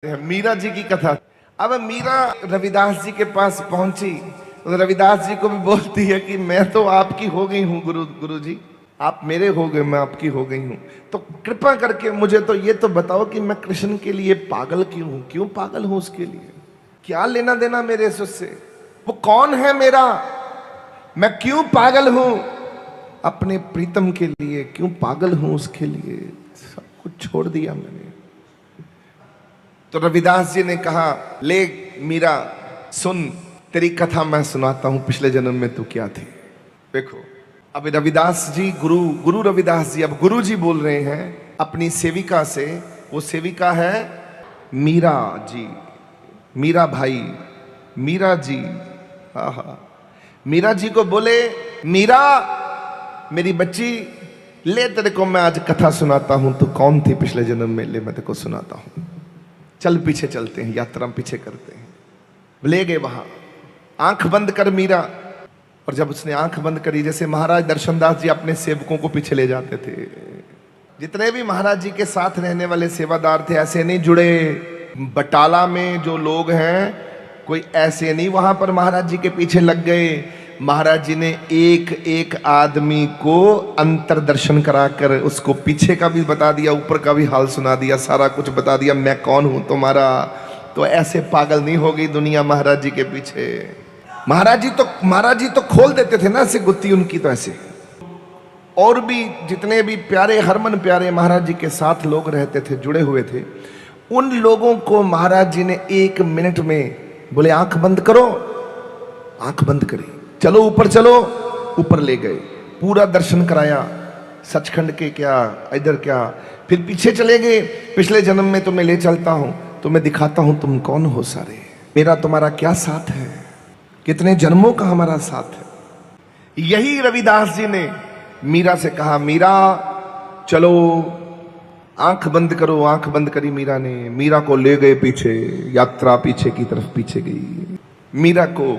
मीरा जी की कथा। अब मीरा रविदास जी के पास पहुंची तो रविदास जी को भी बोलती है कि मैं तो आपकी हो गई हूँ गुरु जी, आप मेरे हो गए, मैं आपकी हो गई हूँ। तो कृपा करके मुझे तो ये तो बताओ कि मैं कृष्ण के लिए पागल क्यों हूँ, क्यों पागल हूँ उसके लिए, क्या लेना देना मेरे से उससे, वो कौन है मेरा, मैं क्यों पागल हूँ, अपने प्रीतम के लिए क्यों पागल हूँ, उसके लिए सब कुछ छोड़ दिया मैंने। तो रविदास जी ने कहा, ले मीरा सुन, तेरी कथा मैं सुनाता हूं, पिछले जन्म में तू क्या थी। देखो अब रविदास जी गुरु रविदास जी, अब गुरु जी बोल रहे हैं अपनी सेविका से, वो सेविका है मीरा जी, मीरा भाई, मीरा जी। आहा, मीरा जी को बोले, मीरा मेरी बच्ची, ले तेरे को मैं आज कथा सुनाता हूं, तू कौन थी पिछले जन्म में, ले मैं तेरे को सुनाता हूं। चल पीछे चलते हैं, यात्रा पीछे करते हैं। ले गए वहां, आंख बंद कर मीरा। और जब उसने आंख बंद करी, जैसे महाराज दर्शनदास जी अपने सेवकों को पीछे ले जाते थे, जितने भी महाराज जी के साथ रहने वाले सेवादार थे ऐसे नहीं जुड़े। बटाला में जो लोग हैं कोई ऐसे नहीं वहां पर महाराज जी के पीछे लग गए। महाराज जी ने एक एक आदमी को अंतर दर्शन कराकर उसको पीछे का भी बता दिया, ऊपर का भी हाल सुना दिया, सारा कुछ बता दिया, मैं कौन हूं तुम्हारा। तो ऐसे पागल नहीं हो गई दुनिया महाराज जी के पीछे। महाराज जी तो खोल देते थे ना ऐसे गुत्ती उनकी, तो ऐसे और भी जितने भी प्यारे हरमन प्यारे महाराज जी के साथ लोग रहते थे, जुड़े हुए थे, उन लोगों को महाराज जी ने 1 मिनट में बोले आंख बंद करो, आंख बंद करी, चलो ऊपर चलो, ऊपर ले गए, पूरा दर्शन कराया, सचखंड के क्या इधर क्या, फिर पीछे चले गए, पिछले जन्म में तुम्हें ले चलता हूं, तुम्हें दिखाता हूं तुम कौन हो सारे, मेरा तुम्हारा क्या साथ है, कितने जन्मों का हमारा साथ है। यही रविदास जी ने मीरा से कहा, मीरा चलो आंख बंद करो, आंख बंद करी मीरा ने, मीरा को ले गए पीछे, यात्रा पीछे की तरफ पीछे गई, मीरा को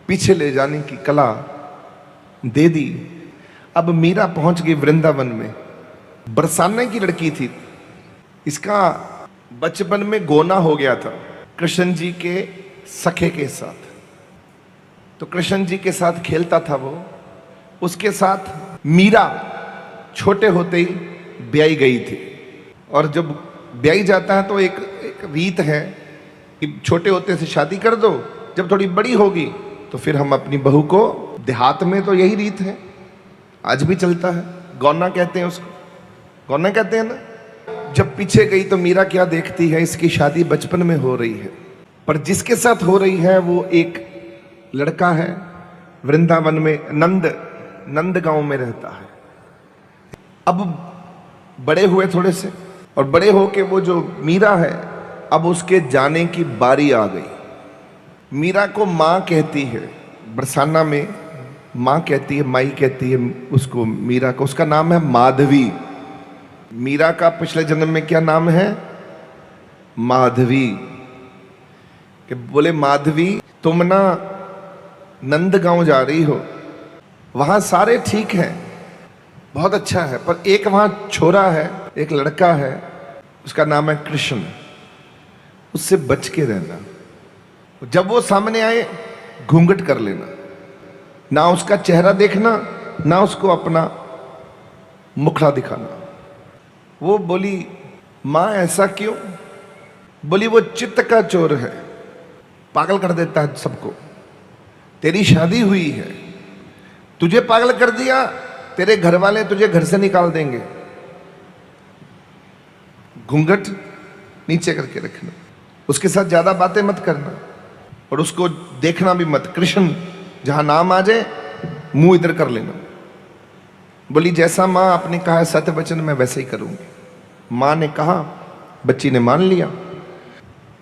पीछे ले जाने की कला दे दी। अब मीरा पहुंच गई वृंदावन में। बरसाने की लड़की थी, इसका बचपन में गोना हो गया था कृष्ण जी के सखे के साथ, तो कृष्ण जी के साथ खेलता था वो, उसके साथ मीरा छोटे होते ही ब्याई गई थी। और जब ब्याई जाता है तो एक रीत है कि छोटे होते से शादी कर दो, जब थोड़ी बड़ी होगी तो फिर हम अपनी बहू को, देहात में तो यही रीत है, आज भी चलता है, गौना कहते हैं उसको, गौना कहते हैं ना। जब पीछे गई तो मीरा क्या देखती है, इसकी शादी बचपन में हो रही है, पर जिसके साथ हो रही है वो एक लड़का है, वृंदावन में नंद गांव में रहता है। अब बड़े हुए थोड़े से, और बड़े होके वो जो मीरा है, अब उसके जाने की बारी आ गई। मीरा को माँ कहती है, बरसाना में माँ कहती है, माई कहती है उसको, मीरा को, उसका नाम है माधवी। मीरा का पिछले जन्म में क्या नाम है, माधवी। कि बोले माधवी तुम ना नंदगांव जा रही हो, वहां सारे ठीक हैं, बहुत अच्छा है, पर एक वहां छोरा है, एक लड़का है, उसका नाम है कृष्ण, उससे बच के रहना। जब वो सामने आए घूंघट कर लेना, ना उसका चेहरा देखना, ना उसको अपना मुखड़ा दिखाना। वो बोली, मां ऐसा क्यों? बोली वो चित्त का चोर है, पागल कर देता है सबको, तेरी शादी हुई है, तुझे पागल कर दिया, तेरे घर वाले तुझे घर से निकाल देंगे। घूंघट नीचे करके रखना, उसके साथ ज्यादा बातें मत करना, और उसको देखना भी मत। कृष्ण जहां नाम आ जाए मुंह इधर कर लेना। बोली जैसा मां आपने कहा है सत्य वचन, मैं वैसे ही करूंगी। मां ने कहा, बच्ची ने मान लिया।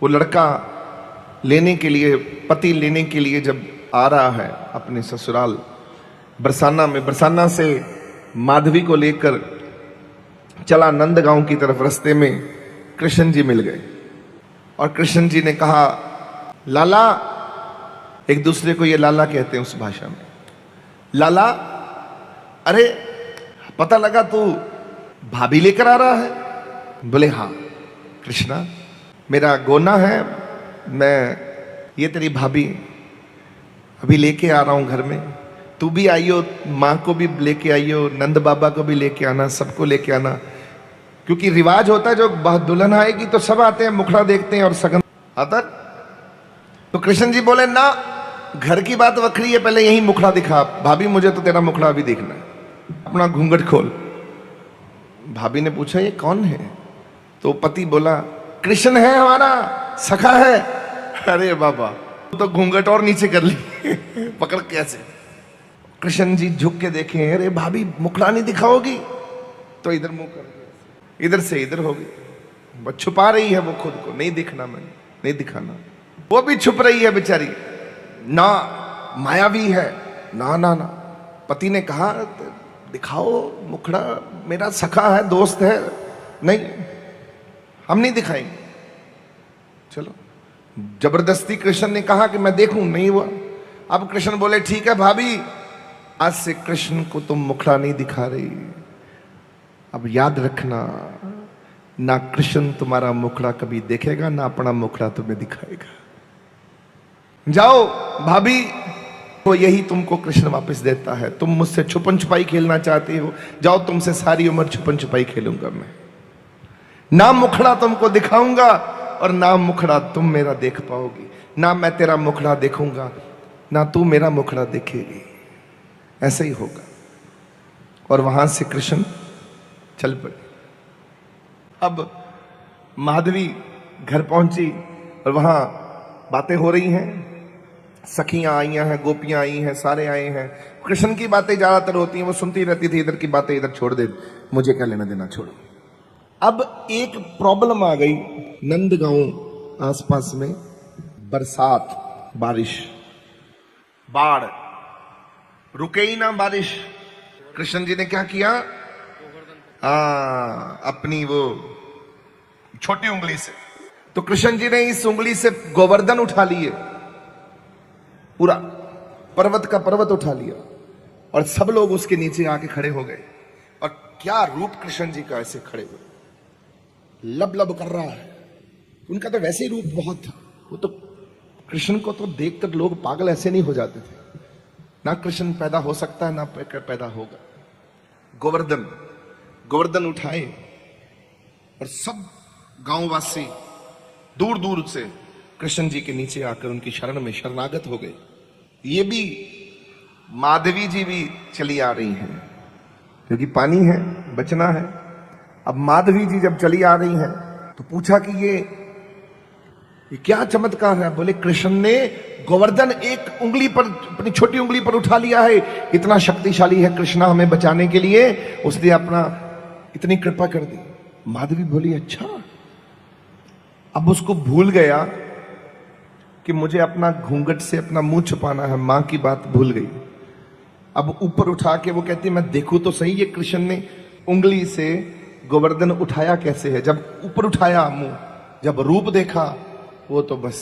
वो लड़का लेने के लिए, पति लेने के लिए जब आ रहा है अपने ससुराल बरसाना में, बरसाना से माधवी को लेकर चला नंदगांव की तरफ, रास्ते में कृष्ण जी मिल गए, और कृष्ण जी ने कहा, लाला, एक दूसरे को ये लाला कहते हैं उस भाषा में, लाला, अरे पता लगा तू भाभी लेकर आ रहा है। बोले हाँ कृष्णा, मेरा गोना है, मैं ये तेरी भाभी अभी लेके आ रहा हूं घर में, तू भी आइयो, माँ को भी लेके आइयो, नंद बाबा को भी लेके आना, सबको लेके आना। क्योंकि रिवाज होता है जो दुल्हन आएगी तो सब आते हैं, मुखड़ा देखते हैं और सगन आता। तो कृष्ण जी बोले ना, घर की बात वखरी है, पहले यही मुखड़ा दिखा। भाभी मुझे तो तेरा मुखड़ा भी देखना है, अपना घूंघट खोल। भाभी ने पूछा ये कौन है? तो पति बोला कृष्ण है, हमारा सखा है। अरे बाबा, तो घूंघट और नीचे कर ली पकड़ कैसे। कृष्ण जी झुक के देखे, अरे भाभी मुखड़ा नहीं दिखाओगी? तो इधर मुंह कर दिया, इधर से इधर हो गई। वो छुपा रही है वो खुद को, नहीं दिखना, मैंने नहीं दिखाना। वो भी छुप रही है बेचारी, ना मायावी है, ना ना ना। पति ने कहा दिखाओ मुखड़ा, मेरा सखा है, दोस्त है। नहीं, हम नहीं दिखाएंगे। चलो, जबरदस्ती कृष्ण ने कहा कि मैं देखूं, नहीं हुआ। अब कृष्ण बोले ठीक है भाभी, आज से कृष्ण को तुम मुखड़ा नहीं दिखा रही। अब याद रखना, ना कृष्ण तुम्हारा मुखड़ा कभी देखेगा, ना अपना मुखड़ा तुम्हें दिखाएगा। जाओ भाभी, तो यही तुमको कृष्ण वापस देता है। तुम मुझसे छुपन छुपाई खेलना चाहती हो, जाओ, तुमसे सारी उम्र छुपन छुपाई खेलूंगा मैं। ना मुखड़ा तुमको दिखाऊंगा और ना मुखड़ा तुम मेरा देख पाओगी। ना मैं तेरा मुखड़ा देखूंगा, ना तू मेरा मुखड़ा देखेगी। ऐसा ही होगा। और वहां से कृष्ण चल पड़े। अब माधवी घर पहुंची और वहां बातें हो रही हैं। सखियां आई हैं, गोपियां आई हैं, सारे आए हैं। कृष्ण की बातें ज्यादातर होती हैं, वो सुनती रहती थी। इधर की बातें इधर छोड़ दे, मुझे क्या लेना देना, छोड़ो। अब एक प्रॉब्लम आ गई नंदगांव आसपास में। बरसात, बारिश, बाढ़, रुके ही ना बारिश। कृष्ण जी ने क्या किया? अपनी वो छोटी उंगली से, तो कृष्ण जी ने इस उंगली से गोवर्धन उठा लिए, पूरा पर्वत का पर्वत उठा लिया, और सब लोग उसके नीचे आके खड़े हो गए। और क्या रूप कृष्ण जी का, ऐसे खड़े हुए, लब लब कर रहा है। उनका तो वैसे ही रूप बहुत था। वो तो कृष्ण को तो देखकर लोग पागल ऐसे नहीं हो जाते थे। ना कृष्ण पैदा हो सकता है, ना पैदा होगा। गोवर्धन, गोवर्धन उठाए और सब गांववासी दूर दूर से कृष्ण जी के नीचे आकर उनकी शरण में शरणागत हो गए। ये भी माधवी जी भी चली आ रही हैं, क्योंकि पानी है, बचना है। अब माधवी जी जब चली आ रही हैं तो पूछा कि ये क्या चमत्कार है? बोले कृष्ण ने गोवर्धन एक उंगली पर, अपनी छोटी उंगली पर उठा लिया है। इतना शक्तिशाली है कृष्णा हमें बचाने के लिए, उसने अपना इतनी कृपा कर दी। माधवी बोली अच्छा। अब उसको भूल गया कि मुझे अपना घूंघट से अपना मुंह छुपाना है, मां की बात भूल गई। अब ऊपर उठा के वो कहती मैं देखूं तो सही, ये कृष्ण ने उंगली से गोवर्धन उठाया कैसे है। जब ऊपर उठाया मुंह, जब रूप देखा, वो तो बस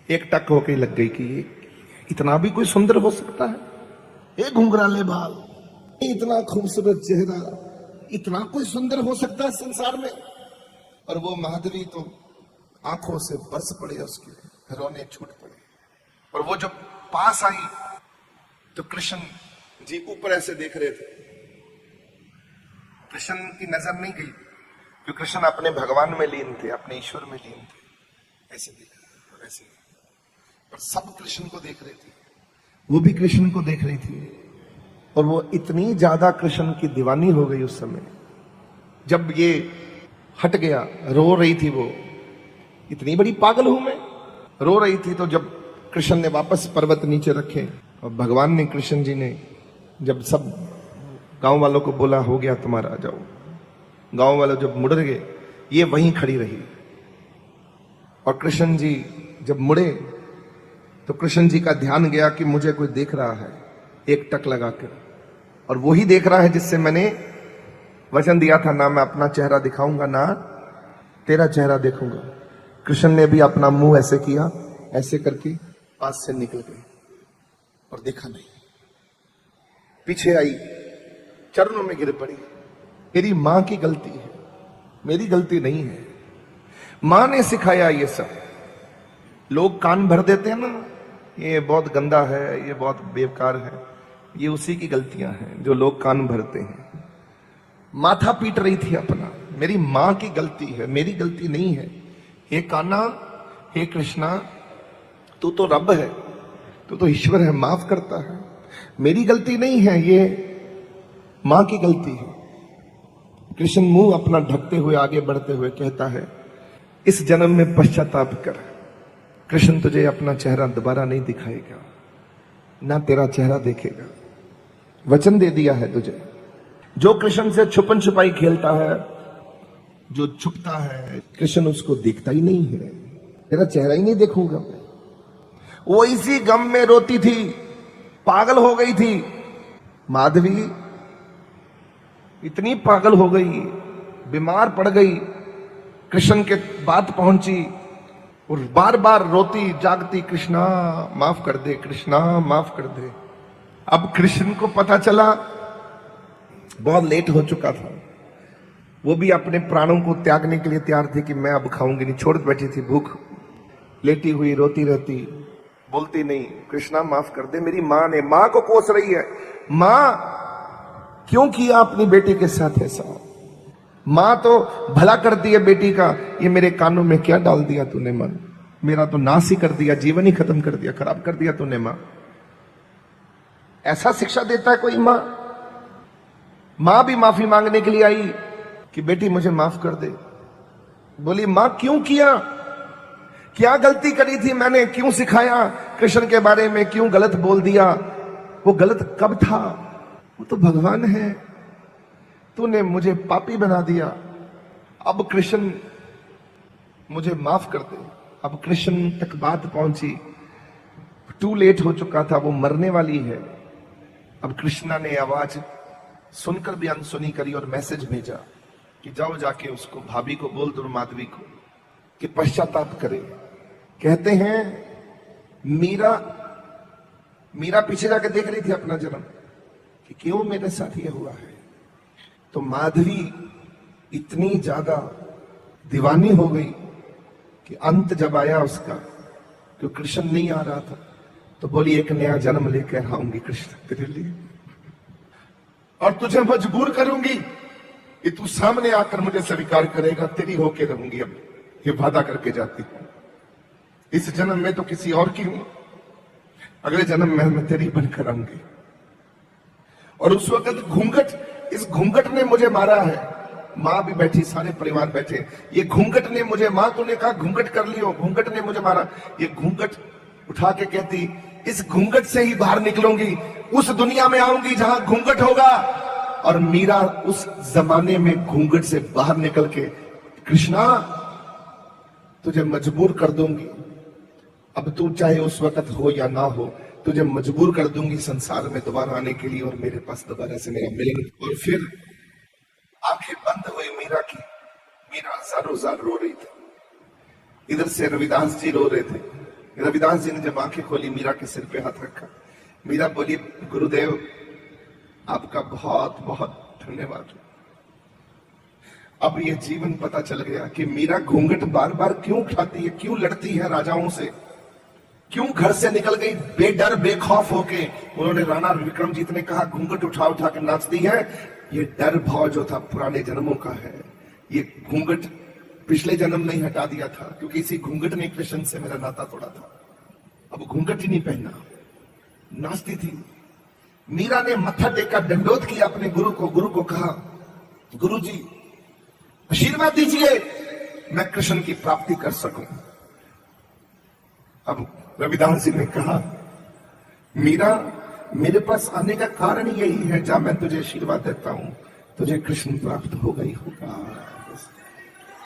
एक टक होके लग गई कि ये इतना भी कोई सुंदर हो सकता है? ये घुंघराले बाल, इतना खूबसूरत चेहरा, इतना कोई सुंदर हो सकता है संसार में? और वो माधवी तो आंखों से बरस पड़े, उसके रोने छूट पड़े। और वो जब पास आई तो कृष्ण जी ऊपर ऐसे देख रहे थे। कृष्ण की नजर नहीं गई, क्योंकि कृष्ण अपने भगवान में लीन थे, अपने ईश्वर में लीन थे। ऐसे देख रहे, ऐसे, पर सब कृष्ण को देख रहे थे, वो भी कृष्ण को देख रही थी। और वो इतनी ज्यादा कृष्ण की दीवानी हो गई उस समय, जब ये हट गया, रो रही थी वो, इतनी बड़ी पागल हूं मैं, रो रही थी। तो जब कृष्ण ने वापस पर्वत नीचे रखे और भगवान ने, कृष्ण जी ने जब सब गांव वालों को बोला हो गया तुम्हारा, आ जाओ, गांव वाले जब मुड़ गए, ये वहीं खड़ी रही। और कृष्ण जी जब मुड़े तो कृष्ण जी का ध्यान गया कि मुझे कोई देख रहा है, एक टक लगाकर, और वही देख रहा है जिससे मैंने वचन दिया था, ना मैं अपना चेहरा दिखाऊंगा, ना तेरा चेहरा देखूंगा। कृष्ण ने भी अपना मुंह ऐसे किया, ऐसे करके पास से निकल गए और देखा नहीं। पीछे आई, चरणों में गिर पड़ी, मेरी मां की गलती है, मेरी गलती नहीं है। मां ने सिखाया ये सब। लोग कान भर देते हैं ना, ये बहुत गंदा है, ये बहुत बेकार है, ये उसी की गलतियां हैं जो लोग कान भरते हैं। माथा पीट रही थी अपना, मेरी मां की गलती है, मेरी गलती नहीं है। हे कान्हा, हे कृष्णा, तू तो रब है, तू तो ईश्वर है, माफ करता है, मेरी गलती नहीं है, ये मां की गलती है। कृष्ण मुंह अपना ढकते हुए आगे बढ़ते हुए कहता है, इस जन्म में पश्चाताप कर। कृष्ण तुझे अपना चेहरा दोबारा नहीं दिखाएगा, ना तेरा चेहरा देखेगा, वचन दे दिया है तुझे। जो कृष्ण से छुपन छुपाई खेलता है, जो छुपता है, कृष्ण उसको देखता ही नहीं है, तेरा चेहरा ही नहीं देखूंगा मैं। वो इसी गम में रोती थी, पागल हो गई थी। माधवी इतनी पागल हो गई, बीमार पड़ गई, कृष्ण के बात पहुंची और बार बार रोती जागती, कृष्णा माफ कर दे, कृष्णा माफ कर दे। अब कृष्ण को पता चला, बहुत लेट हो चुका था। वो भी अपने प्राणों को त्यागने के लिए तैयार थे कि मैं अब खाऊंगी नहीं, छोड़ बैठी थी, भूख लेटी हुई रोती रहती, बोलती नहीं, कृष्णा माफ कर दे। मेरी मां ने, मां को कोस रही है, मां क्यों किया अपनी बेटी के साथ ऐसा? मां तो भला कर दिया बेटी का, ये मेरे कानों में क्या डाल दिया तूने मां? मेरा तो नाश ही कर दिया, जीवन ही खत्म कर दिया, खराब कर दिया तूने मां। ऐसा शिक्षा देता है कोई मां? मां भी माफी मांगने के लिए आई कि बेटी मुझे माफ कर दे। बोली, मां क्यों किया? क्या गलती करी थी मैंने? क्यों सिखाया कृष्ण के बारे में? क्यों गलत बोल दिया? वो गलत कब था? वो तो भगवान है, तूने मुझे पापी बना दिया। अब कृष्ण मुझे माफ कर दे। अब कृष्ण तक बात पहुंची, टू लेट हो चुका था, वो मरने वाली है। अब कृष्णा ने आवाज सुनकर भी अनसुनी करी और मैसेज भेजा कि जाओ जाके उसको, भाभी को बोल दो, माधवी को, कि पश्चाताप करे। कहते हैं मीरा पीछे जाके देख रही थी अपना जन्म कि क्यों मेरे साथ ये हुआ है। तो माधवी इतनी ज्यादा दीवानी हो गई कि अंत जब आया उसका, तो कृष्ण नहीं आ रहा था, तो बोली, एक नया जन्म लेकर आऊंगी कृष्ण तेरे लिए, और तुझे मजबूर करूंगी कि तू सामने आकर मुझे स्वीकार करेगा, तेरी होके रहूंगी। अब ये वादा करके जाती हूं, इस जन्म में तो किसी और की हूं, अगले जन्म में मैं तेरी बनकर आऊंगी। और उस वक्त घूंघट, इस घूंघट ने मुझे मारा है। मां भी बैठी, सारे परिवार बैठे, ये घूंघट ने मुझे, मां तूने कहा घूंघट कर लियो, घूंघट ने मुझे मारा। ये घूंघट उठा के कहती, इस घूंघट से ही बाहर निकलूंगी, उस दुनिया में आऊंगी जहां घूंघट होगा। और मीरा उस जमाने में घूंघट से बाहर निकल के, कृष्णा तुझे मजबूर कर दूंगी, अब तू चाहे उस वक्त हो या ना हो, तुझे मजबूर कर दूंगी संसार में दोबारा आने के लिए और मेरे पास दोबारा से मेरा मिलने। और फिर आंखें बंद हुई मीरा की, मीरा जारो जार रो रही थी। इधर से रविदास जी रो रहे थे। रविदास जी ने जब आंखें खोली, मीरा के सिर पे हाथ रखा। मीरा बोली, गुरुदेव आपका बहुत बहुत धन्यवाद। अब ये जीवन पता चल गया कि मीरा घूंघट बार बार क्यों उठाती है, क्यों लड़ती है राजाओं से, क्यों घर से निकल गई बेडर बेखौफ होके। उन्होंने, राणा विक्रमजीत ने कहा, घूंघट उठा उठा के नाचती है। ये डर भाव जो था पुराने जन्मों का है, ये घूंघट पिछले जन्म नहीं हटा दिया था, क्योंकि इसी घूंघट ने कृष्ण से मेरा नाता तोड़ा था। अब घूंघट ही नहीं पहना, नाचती थी। मीरा ने मत्था टेका, दंडोत किया अपने गुरु को। गुरु को कहा, गुरु जी आशीर्वाद दीजिए, मैं कृष्ण की प्राप्ति कर सकूं। अब रविदास जी ने कहा, मीरा मेरे पास आने का कारण यही है, जहां मैं तुझे आशीर्वाद देता हूं, तुझे कृष्ण प्राप्त होगा ही होगा।